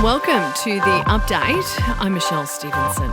and welcome to the update. I'm Michelle Stevenson.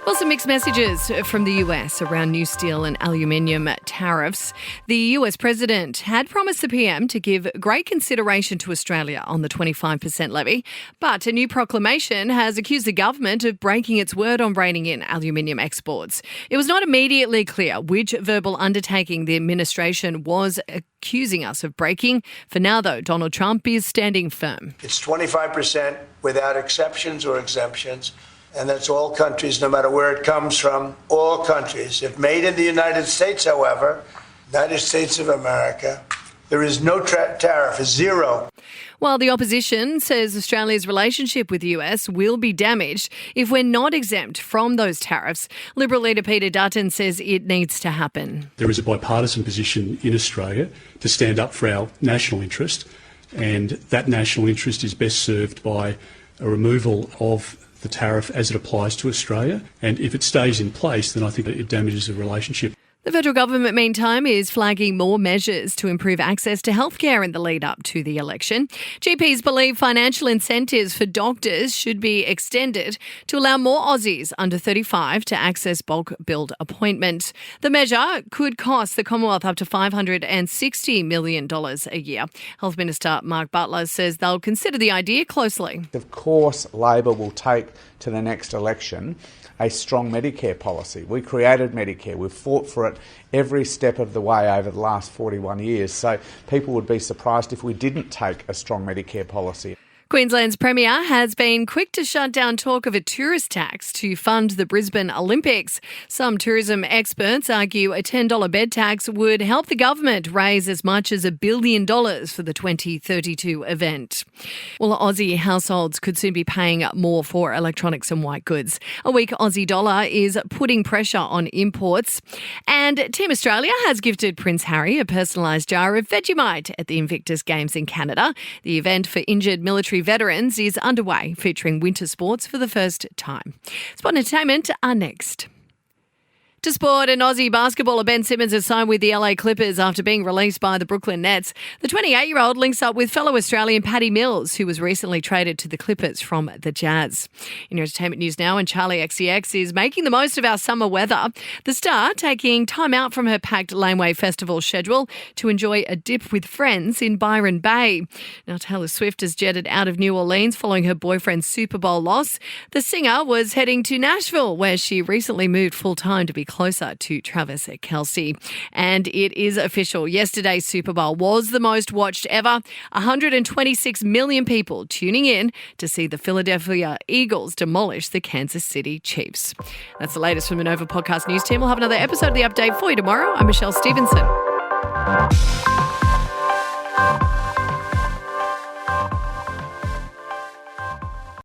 Well, some mixed messages from the US around new steel and aluminium tariffs. The US president had promised the PM to give great consideration to Australia on the 25% levy, but a new proclamation has accused the government of breaking its word on reining in aluminium exports. It was not immediately clear which verbal undertaking the administration was accusing us of breaking. For now, though, Donald Trump is standing firm. It's 25% without exceptions or exemptions. And that's all countries, no matter where it comes from, all countries. If made in the United States, however, United States of America, there is no tariff, is zero. While the opposition says Australia's relationship with the US will be damaged if we're not exempt from those tariffs, Liberal leader Peter Dutton says it needs to happen. There is a bipartisan position in Australia to stand up for our national interest, and that national interest is best served by a removal of the tariff as it applies to Australia. And if it stays in place, then I think it damages the relationship. The federal government, meantime, is flagging more measures to improve access to healthcare in the lead-up to the election. GPs believe financial incentives for doctors should be extended to allow more Aussies under 35 to access bulk billed appointments. The measure could cost the Commonwealth up to $560 million a year. Health Minister Mark Butler says they'll consider the idea closely. Of course, Labor will take to the next election a strong Medicare policy. We created Medicare. We've fought for it every step of the way over the last 41 years. So people would be surprised if we didn't take a strong Medicare policy. Queensland's Premier has been quick to shut down talk of a tourist tax to fund the Brisbane Olympics. Some tourism experts argue a $10 bed tax would help the government raise as much as $1 billion for the 2032 event. Well, Aussie households could soon be paying more for electronics and white goods. A weak Aussie dollar is putting pressure on imports. And Team Australia has gifted Prince Harry a personalised jar of Vegemite at the Invictus Games in Canada. The event for injured military veterans is underway, featuring winter sports for the first time. Sport and entertainment are next. To sport, an Aussie basketballer Ben Simmons has signed with the LA Clippers after being released by the Brooklyn Nets. The 28-year-old links up with fellow Australian Paddy Mills, who was recently traded to the Clippers from the Jazz. In your entertainment news now, and Charlie XCX is making the most of our summer weather. The star taking time out from her packed Laneway Festival schedule to enjoy a dip with friends in Byron Bay. Now, Taylor Swift has jetted out of New Orleans following her boyfriend's Super Bowl loss. The singer was heading to Nashville, where she recently moved full-time to be closer to Travis Kelce. And it is official. Yesterday's Super Bowl was the most watched ever. 126 million people tuning in to see the Philadelphia Eagles demolish the Kansas City Chiefs. That's the latest from the Nova Podcast News team. We'll have another episode of The Update for you tomorrow. I'm Michelle Stevenson.